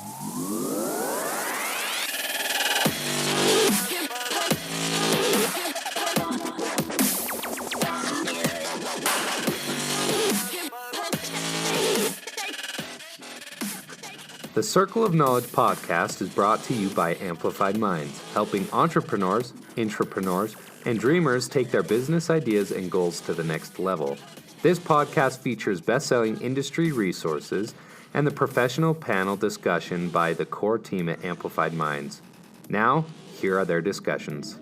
The Circle of Knowledge podcast is brought to you by Amplified Minds, helping entrepreneurs, intrapreneurs, and dreamers take their business ideas and goals to the next level. This podcast features best-selling industry resources and the professional panel discussion by the core team at Amplified Minds. Now, here are their discussions.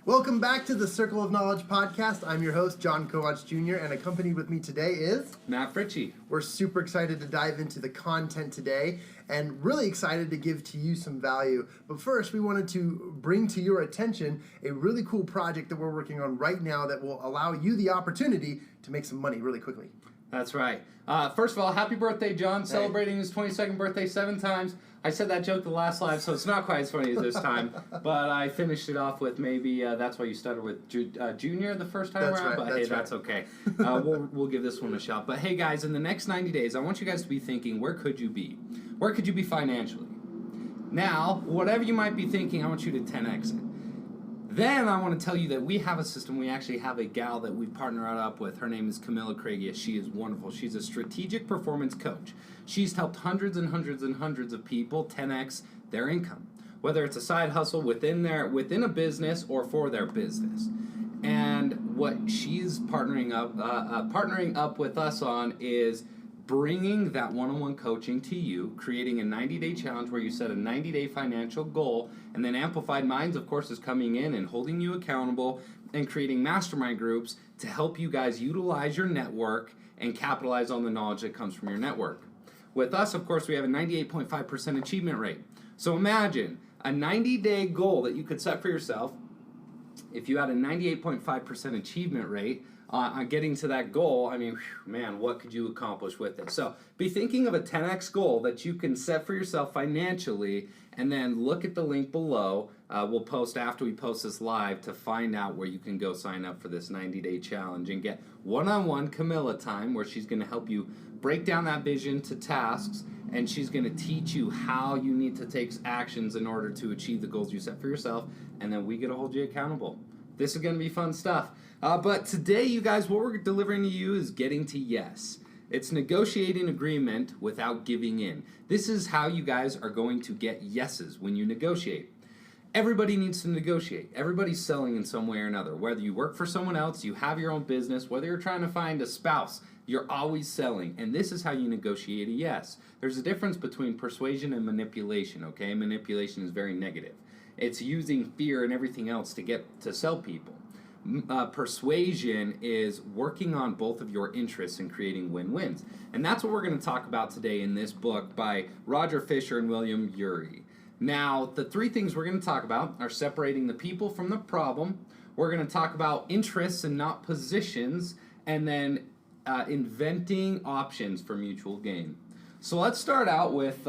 Welcome back to the Circle of Knowledge podcast. I'm your host, John Kovach Jr., and accompanied with me today is Matt Fritzsche. We're super excited to dive into the content today and really excited to give to you some value. But first, we wanted to bring to your attention a really cool project that we're working on right now that will allow you the opportunity to make some money really quickly. That's right. First of all, happy birthday, John. Celebrating his 22nd birthday 7 times. I said that joke the last live, so it's not quite as funny as this time. But I finished it off with maybe that's why you started with Junior the first time around. Right, but hey, that's okay. We'll give this one a shot. But hey, guys, in the next 90 days, I want you guys to be thinking, where could you be? Where could you be financially? Now, whatever you might be thinking, I want you to 10x it. Then I want to tell you that we have a system. We actually have a gal that we partnered up with. Her name is Camilla Craigia. She is wonderful. She's a strategic performance coach. She's helped hundreds and hundreds and hundreds of people 10x their income, whether it's a side hustle within a business or for their business. And what she's partnering up with us on is bringing that one-on-one coaching to you, creating a 90-day challenge where you set a 90-day financial goal, and then Amplified Minds, of course, is coming in and holding you accountable and creating mastermind groups to help you guys utilize your network and capitalize on the knowledge that comes from your network. With us, of course, we have a 98.5% achievement rate. So imagine a 90-day goal that you could set for yourself. If you had a 98.5% achievement rate, on getting to that goal, I mean, man, what could you accomplish with it? So be thinking of a 10x goal that you can set for yourself financially, and then look at the link below. We'll post after we post this live to find out where you can go sign up for this 90-day challenge and get one-on-one Camilla time where she's going to help you break down that vision to tasks, and she's going to teach you how you need to take actions in order to achieve the goals you set for yourself, and then we get to hold you accountable. This is going to be fun stuff. But today, you guys, what we're delivering to you is getting to yes. It's negotiating agreement without giving in. This is how you guys are going to get yeses when you negotiate. Everybody needs to negotiate. Everybody's selling in some way or another. Whether you work for someone else, you have your own business, whether you're trying to find a spouse, you're always selling. And this is how you negotiate a yes. There's a difference between persuasion and manipulation, okay? Manipulation is very negative. It's using fear and everything else to sell people. Persuasion is working on both of your interests and creating win-wins. And that's what we're going to talk about today in this book by Roger Fisher and William Ury. Now, the 3 things we're going to talk about are separating the people from the problem. We're going to talk about interests and not positions, and then inventing options for mutual gain. So let's start out with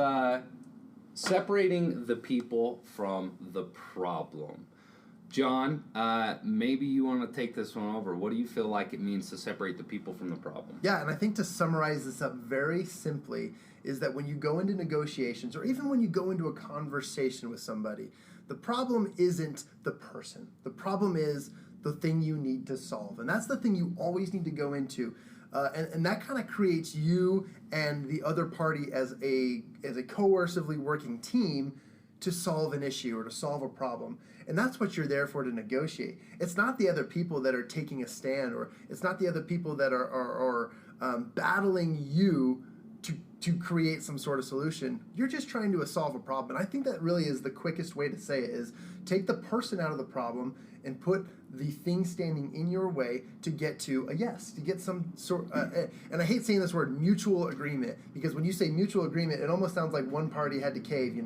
separating the people from the problem. John, maybe you want to take this one over. What do you feel like it means to separate the people from the problem? Yeah, and I think to summarize this up very simply is that when you go into negotiations, or even when you go into a conversation with somebody, the problem isn't the person. The problem is the thing you need to solve. And that's the thing you always need to go into. And that kind of creates you and the other party as a coercively working team to solve an issue or to solve a problem. And that's what you're there for, to negotiate. It's not the other people that are taking a stand, or it's not the other people that are battling you to create some sort of solution. You're just trying to solve a problem. And I think that really is the quickest way to say it, is take the person out of the problem and put the thing standing in your way to get to a yes, to get some sort and I hate saying this word, mutual agreement, because when you say mutual agreement, it almost sounds like one party had to cave,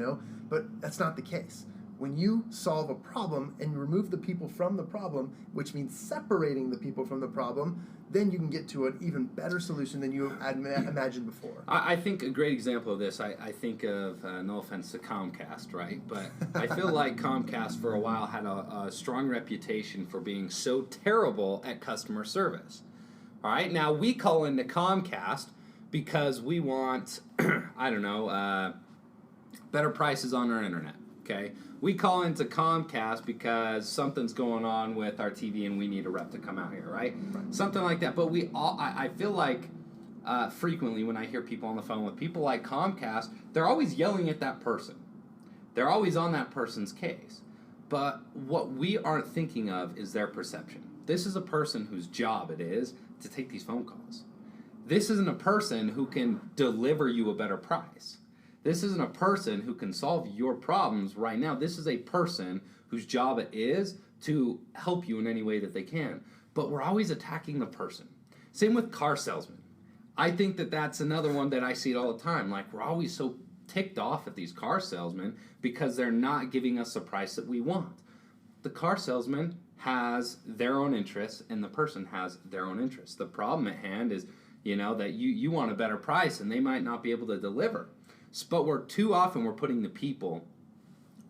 but that's not the case. When you solve a problem and you remove the people from the problem, which means separating the people from the problem, then you can get to an even better solution than you had imagined before. I think a great example of this, I think of, no offense to Comcast, right? But I feel like Comcast for a while had a strong reputation for being so terrible at customer service. All right, now we call into Comcast because we want, I don't know, better prices on our internet, okay? We call into Comcast because something's going on with our TV and we need a rep to come out here, right? Something like that. But I feel like frequently when I hear people on the phone with people like Comcast, they're always yelling at that person. They're always on that person's case. But what we aren't thinking of is their perception. This is a person whose job it is to take these phone calls. This isn't a person who can deliver you a better price. This isn't a person who can solve your problems right now. This is a person whose job it is to help you in any way that they can. But we're always attacking the person. Same with car salesmen. I think that that's another one that I see it all the time. Like, we're always so ticked off at these car salesmen because they're not giving us the price that we want. The car salesman has their own interests and the person has their own interests. The problem at hand is, that you want a better price and they might not be able to deliver. But too often we're putting the people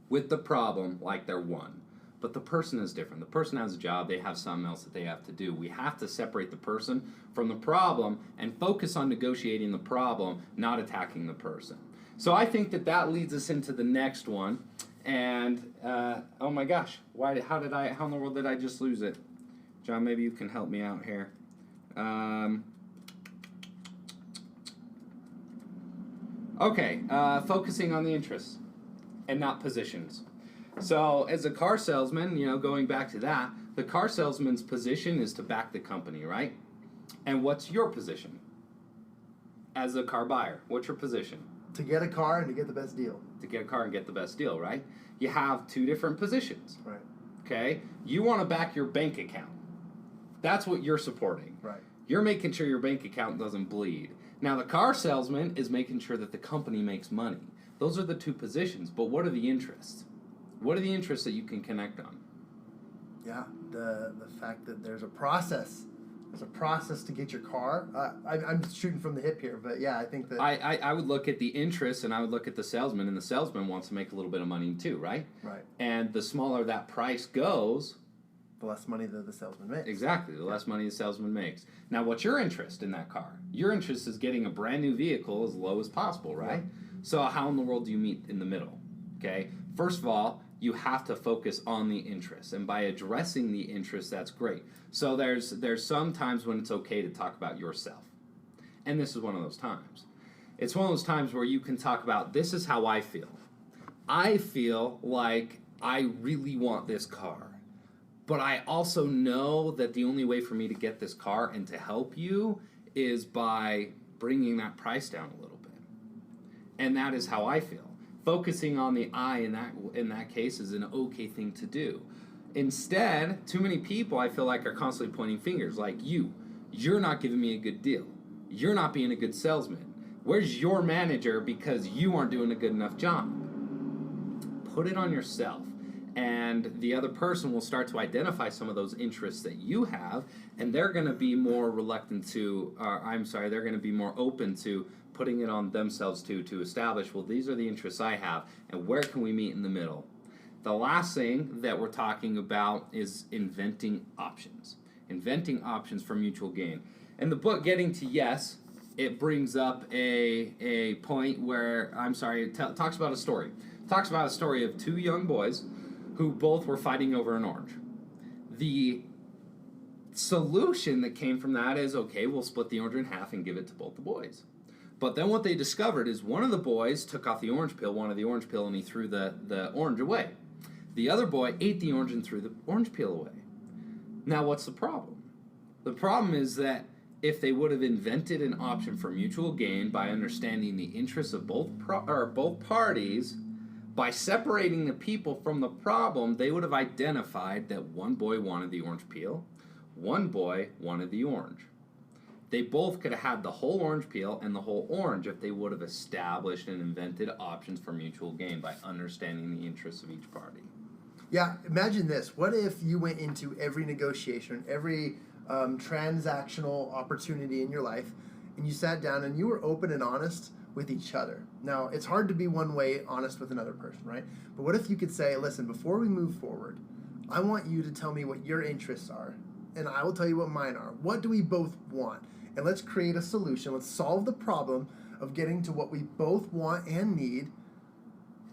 with the problem like they're one. But the person is different. The person has a job. They have something else that they have to do. We have to separate the person from the problem and focus on negotiating the problem, not attacking the person. So I think that leads us into the next one. And, oh my gosh, how in the world did I just lose it? John, maybe you can help me out here. Okay, focusing on the interests and not positions. So as a car salesman, going back to that, the car salesman's position is to back the company, right? And what's your position as a car buyer? What's your position? To get a car and to get the best deal. To get a car and get the best deal, right? You have two different positions. Right. Okay? You want to back your bank account. That's what you're supporting. Right. You're making sure your bank account doesn't bleed. Now, the car salesman is making sure that the company makes money. Those are the two positions, but what are the interests? What are the interests that you can connect on? Yeah, the fact that there's a process. There's a process to get your car. I'm shooting from the hip here, but yeah, I think that... I would look at the interests and I would look at the salesman, and the salesman wants to make a little bit of money too, right? Right. And the smaller that price goes... the less money the salesman makes. Exactly, the less money the salesman makes. Now, what's your interest in that car? Your interest is getting a brand new vehicle as low as possible, right? Yeah. So how in the world do you meet in the middle? Okay, first of all, you have to focus on the interest, and by addressing the interest, that's great. So there's some times when it's okay to talk about yourself, and this is one of those times. It's one of those times where you can talk about, this is how I feel. I feel like I really want this car, but I also know that the only way for me to get this car and to help you is by bringing that price down a little bit, and that is how I feel. Focusing on the I in that case is an okay thing to do. Instead, too many people, I feel like, are constantly pointing fingers, like, you're not giving me a good deal. You're not being a good salesman. Where's your manager because you aren't doing a good enough job? Put it on yourself. And the other person will start to identify some of those interests that you have, and they're going to be more reluctant to, they're going to be more open to putting it on themselves to establish, well, these are the interests I have, and where can we meet in the middle? The last thing that we're talking about is inventing options. Inventing options for mutual gain. In the book, Getting to Yes, it brings up a point where, it talks about a story. It talks about a story of two young boys who both were fighting over an orange. The solution that came from that is, okay, we'll split the orange in half and give it to both the boys. But then what they discovered is one of the boys took off the orange peel, wanted the orange peel, and he threw the orange away. The other boy ate the orange and threw the orange peel away. Now, what's the problem? The problem is that if they would have invented an option for mutual gain by understanding the interests of both parties, by separating the people from the problem, they would have identified that one boy wanted the orange peel, one boy wanted the orange. They both could have had the whole orange peel and the whole orange if they would have established and invented options for mutual gain by understanding the interests of each party. Yeah, imagine this. What if you went into every negotiation, every transactional opportunity in your life, and you sat down and you were open and honest with each other? Now, it's hard to be one way honest with another person, right? But what if you could say, listen, before we move forward, I want you to tell me what your interests are, and I will tell you what mine are. What do we both want? and let's create a solution. Let's solve the problem of getting to what we both want and need,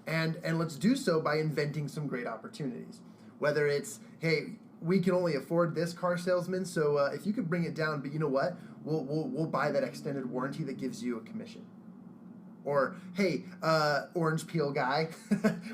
and let's do so by inventing some great opportunities. Whether it's, hey, we can only afford this car salesman, so if you could bring it down, but you know what? We'll buy that extended warranty that gives you a commission. Or, hey, orange peel guy,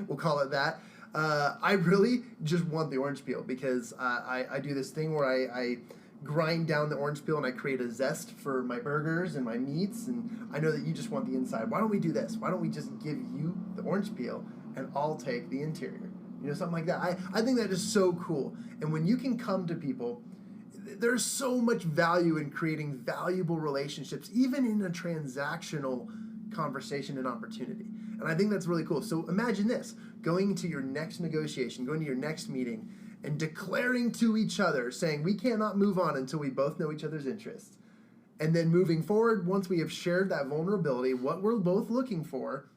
we'll call it that. I really just want the orange peel because I do this thing where I grind down the orange peel and I create a zest for my burgers and my meats, and I know that you just want the inside. Why don't we do this? Why don't we just give you the orange peel and I'll take the interior? You know, something like that. I think that is so cool. And when you can come to people, there's so much value in creating valuable relationships, even in a transactional conversation and opportunity. And I think that's really cool. So imagine this, going to your next negotiation, going to your next meeting, and declaring to each other, saying we cannot move on until we both know each other's interests. And then moving forward, once we have shared that vulnerability, what we're both looking for,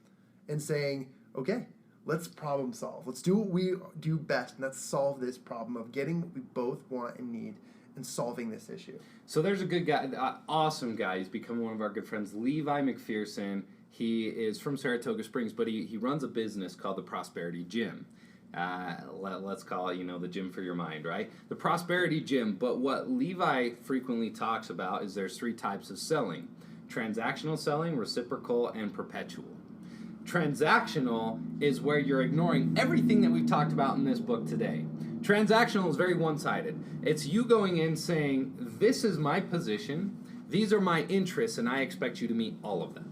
and saying, okay, let's problem solve. Let's do what we do best, and let's solve this problem of getting what we both want and need and solving this issue. So there's a good guy, awesome guy. He's become one of our good friends, Levi McPherson. He is from Saratoga Springs, but he runs a business called the Prosperity Gym. Let's call it, the gym for your mind, right? The Prosperity Gym. But what Levi frequently talks about is there's 3 types of selling: transactional selling, reciprocal, and perpetual. Transactional is where you're ignoring everything that we've talked about in this book today. Transactional is very one-sided. It's you going in saying, this is my position, these are my interests, and I expect you to meet all of them.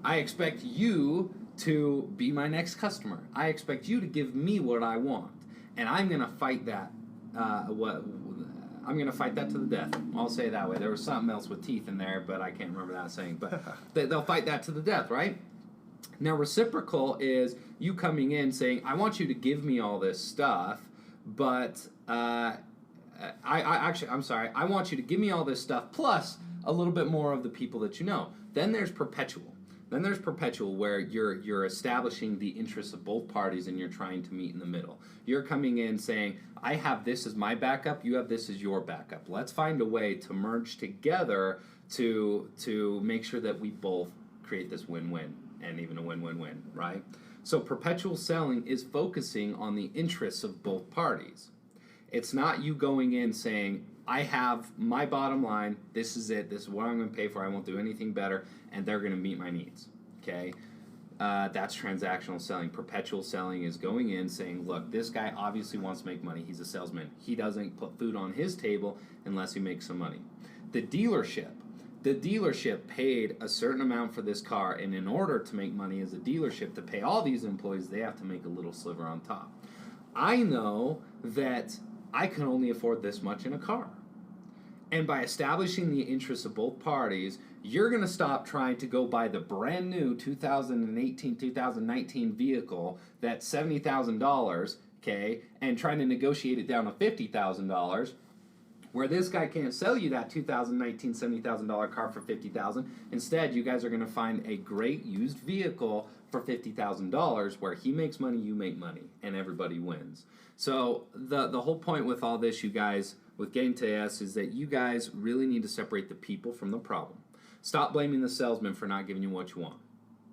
I expect you to be my next customer. I expect you to give me what I want, and I'm going to fight that. I'm going to fight that to the death. I'll say it that way. There was something else with teeth in there, but I can't remember that saying. But they'll fight that to the death, right? Now, reciprocal is you coming in saying, I want you to give me all this stuff, but I want you to give me all this stuff plus a little bit more of the people that you know. Then there's perpetual. Where you're establishing the interests of both parties and you're trying to meet in the middle. You're coming in saying, I have this as my backup, you have this as your backup. Let's find a way to merge together to make sure that we both create this win-win, and even a win-win-win, right? So perpetual selling is focusing on the interests of both parties. It's not you going in saying, I have my bottom line, this is it, this is what I'm going to pay for, I won't do anything better, and they're going to meet my needs, okay? That's transactional selling. Perpetual selling is going in saying, look, this guy obviously wants to make money, he's a salesman. He doesn't put food on his table unless he makes some money. The dealership paid a certain amount for this car, and in order to make money as a dealership, to pay all these employees, they have to make a little sliver on top. I know that I can only afford this much in a car. And by establishing the interests of both parties, you're going to stop trying to go buy the brand new 2018, 2019 vehicle that's $70,000, okay, and trying to negotiate it down to $50,000, where this guy can't sell you that 2019 $70,000 car for $50,000. Instead, you guys are going to find a great used vehicle for $50,000 where he makes money, you make money, and everybody wins. So the whole point with all this, you guys, with getting to us, is that you guys really need to separate the people from the problem. Stop blaming the salesman for not giving you what you want,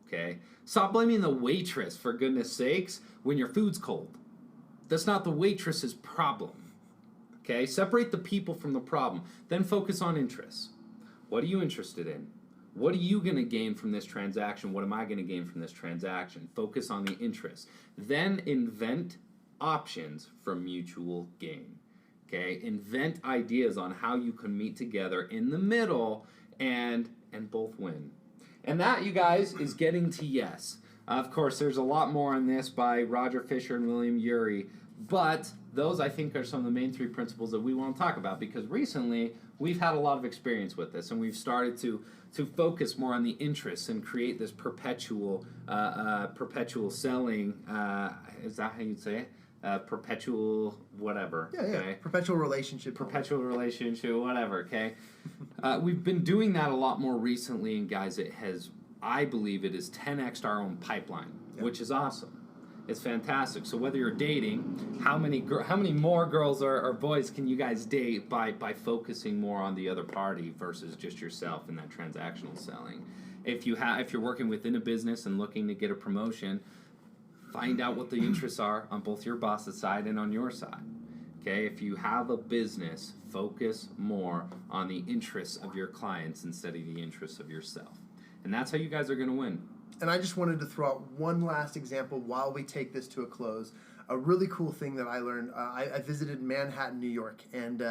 okay? Stop blaming the waitress, for goodness sakes, when your food's cold. That's not the waitress's problem, okay? Separate the people from the problem. Then focus on interests. What are you interested in? What are you going to gain from this transaction? What am I going to gain from this transaction? Focus on the interests. Then invent options for mutual gain. Okay, invent ideas on how you can meet together in the middle and both win. And that, you guys, is getting to yes. Of course, there's a lot more on this by Roger Fisher and William Ury, but those, I think, are some of the main 3 principles that we want to talk about, because recently we've had a lot of experience with this, and we've started to focus more on the interests and create this perpetual selling. Is that how you'd say it? Perpetual whatever. Yeah. Okay? Perpetual relationship, whatever, okay? We've been doing that a lot more recently, and guys, I believe it has 10x'd our own pipeline, which is awesome. It's fantastic. So whether you're dating, how many more girls or boys can you guys date by focusing more on the other party versus just yourself in that transactional selling? If you're working within a business and looking to get a promotion, find out what the interests are on both your boss's side and on your side. Okay, if you have a business, focus more on the interests of your clients instead of the interests of yourself. And that's how you guys are going to win. And I just wanted to throw out one last example while we take this to a close. A really cool thing that I learned, I visited Manhattan, New York, and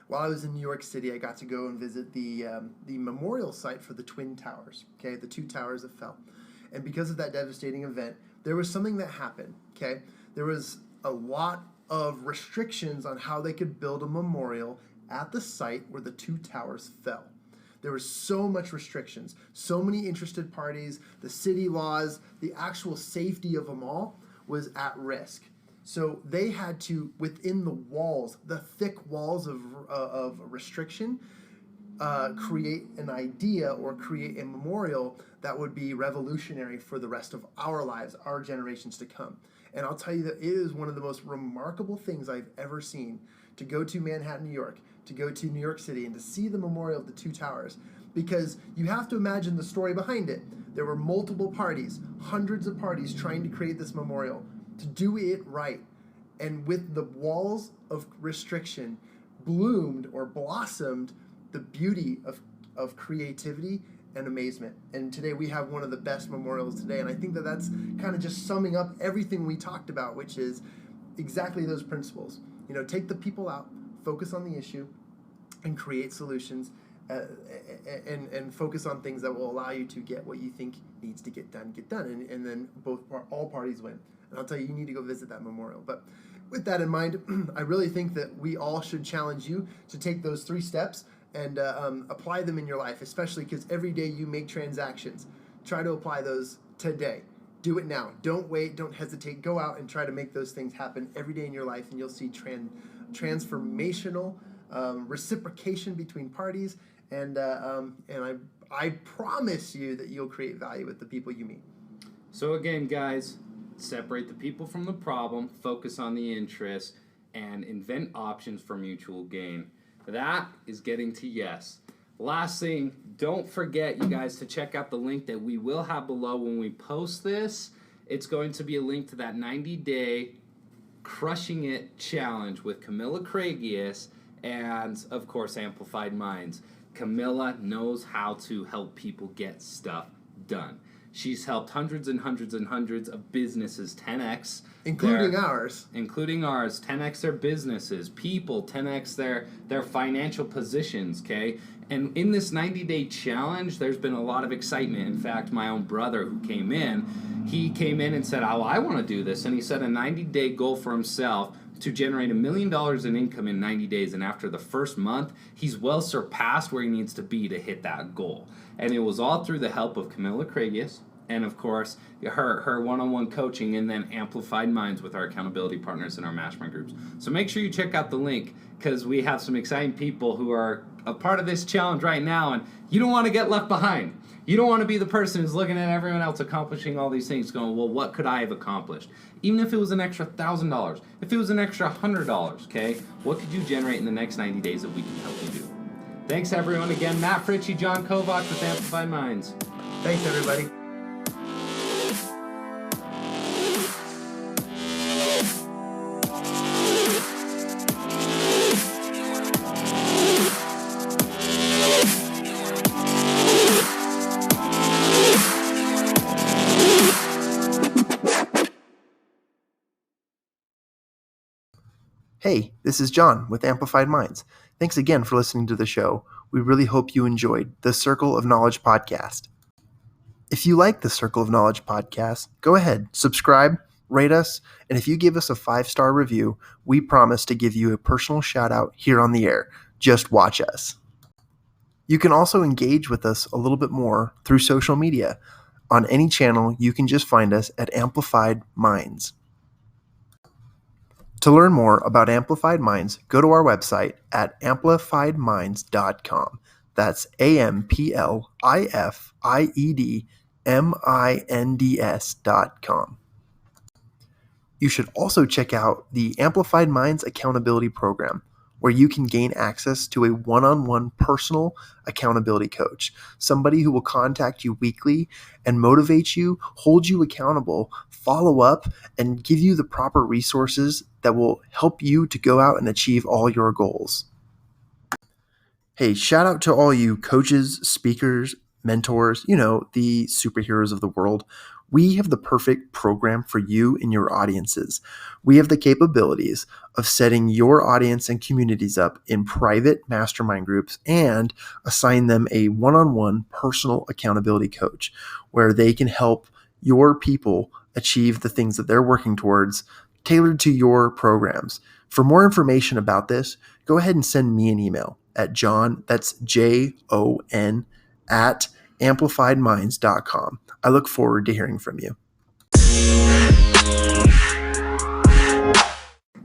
while I was in New York City, I got to go and visit the memorial site for the Twin Towers, okay, the two towers that fell. And because of that devastating event, there was something that happened, okay? There was a lot of restrictions on how they could build a memorial at the site where the two towers fell. There was so much restrictions, so many interested parties, the city laws, the actual safety of them all was at risk. So they had to, within the walls, the thick walls of restriction, create an idea or create a memorial that would be revolutionary for the rest of our lives, our generations to come. And I'll tell you that it is one of the most remarkable things I've ever seen to go to Manhattan, New York, to go to New York City and to see the memorial of the two towers, because you have to imagine the story behind it. There were multiple parties, hundreds of parties trying to create this memorial, to do it right. And with the walls of restriction bloomed or blossomed the beauty of creativity and amazement. And today we have one of the best memorials today. And I think that that's kind of just summing up everything we talked about, which is exactly those principles. You know, take the people out, focus on the issue, and create solutions, and focus on things that will allow you to get what you think needs to get done, and then all parties win. And I'll tell you, you need to go visit that memorial. But with that in mind, I really think that we all should challenge you to take those 3 steps and apply them in your life, especially because every day you make transactions. Try to apply those today. Do it now. Don't wait. Don't hesitate. Go out and try to make those things happen every day in your life, and you'll see transformational reciprocation between parties, and I promise you that you'll create value with the people you meet. So again, guys, separate the people from the problem, focus on the interest, and invent options for mutual gain. That is getting to yes. Last thing, don't forget, you guys, to check out the link that we will have below when we post this. It's going to be a link to that 90-day Crushing It challenge with Camilla Craigius and, of course, Amplified Minds. Camilla knows how to help people get stuff done. She's helped hundreds and hundreds and hundreds of businesses 10x. Including ours. 10x their businesses, people 10x their financial positions, okay? And in this 90-day challenge, there's been a lot of excitement. In fact, my own brother who came in, he came in and said, oh, I want to do this. And he set a 90-day goal for himself to generate $1 million in income in 90 days. And after the first month, he's well surpassed where he needs to be to hit that goal. And it was all through the help of Camilla Craigius and, of course, her one-on-one coaching, and then Amplified Minds with our accountability partners in our mastermind groups. So make sure you check out the link, because we have some exciting people who are a part of this challenge right now, and you don't want to get left behind. You don't want to be the person who's looking at everyone else accomplishing all these things going, well, what could I have accomplished? Even if it was an extra $1,000, if it was an extra $100, okay? What could you generate in the next 90 days that we can help you do? Thanks, everyone. Again, Matt Fritzsche, John Kovach with Amplified Minds. Thanks, everybody. Hey, this is John with Amplified Minds. Thanks again for listening to the show. We really hope you enjoyed the Circle of Knowledge podcast. If you like the Circle of Knowledge podcast, go ahead, subscribe, rate us, and if you give us a 5-star review, we promise to give you a personal shout out here on the air. Just watch us. You can also engage with us a little bit more through social media. On any channel, you can just find us at Amplified Minds. To learn more about Amplified Minds, go to our website at amplifiedminds.com. That's AMPLIFIEDMINDS.com. you should also check out the Amplified Minds Accountability Program, where you can gain access to a one-on-one personal accountability coach, somebody who will contact you weekly and motivate you, hold you accountable, follow up, and give you the proper resources that will help you to go out and achieve all your goals. Hey, shout out to all you coaches, speakers, mentors, the superheroes of the world. We have the perfect program for you and your audiences. We have the capabilities of setting your audience and communities up in private mastermind groups and assign them a one-on-one personal accountability coach where they can help your people achieve the things that they're working towards tailored to your programs. For more information about this, go ahead and send me an email at John, that's JON, at amplifiedminds.com. I look forward to hearing from you.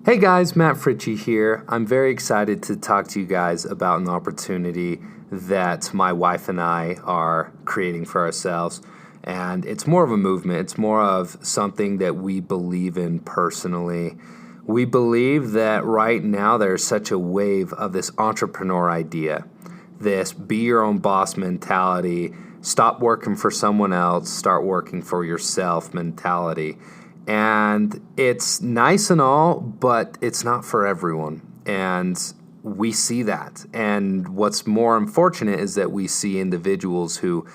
Hey guys, Matt Fritzsche here. I'm very excited to talk to you guys about an opportunity that my wife and I are creating for ourselves. And it's more of a movement. It's more of something that we believe in personally. We believe that right now there's such a wave of this entrepreneur idea, this be your own boss mentality, stop working for someone else, start working for yourself mentality. And it's nice and all, but it's not for everyone. And we see that. And what's more unfortunate is that we see individuals who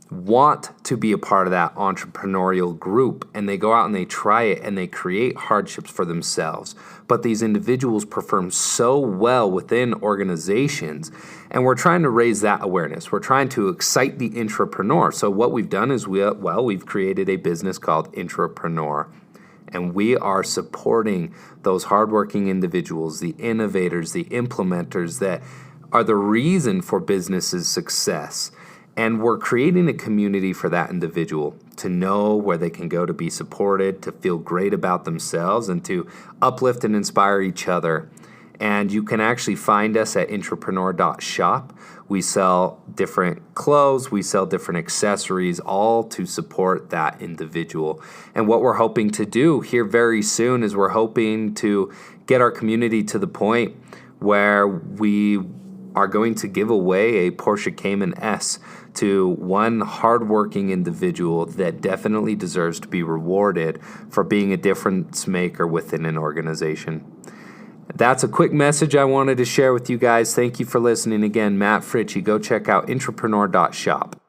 want to be a part of that entrepreneurial group, and they go out and they try it and they create hardships for themselves. But these individuals perform so well within organizations, and we're trying to raise that awareness. We're trying to excite the intrapreneur. So what we've done is we've created a business called Intrapreneur, and we are supporting those hardworking individuals, the innovators, the implementers that are the reason for businesses' success. And we're creating a community for that individual to know where they can go to be supported, to feel great about themselves, and to uplift and inspire each other. And you can actually find us at intrapreneur.shop. We sell different clothes, we sell different accessories, all to support that individual. And what we're hoping to do here very soon is we're hoping to get our community to the point where we are going to give away a Porsche Cayman S to one hardworking individual that definitely deserves to be rewarded for being a difference maker within an organization. That's a quick message I wanted to share with you guys. Thank you for listening again. Matt Fritzsche. Go check out intrapreneur.shop.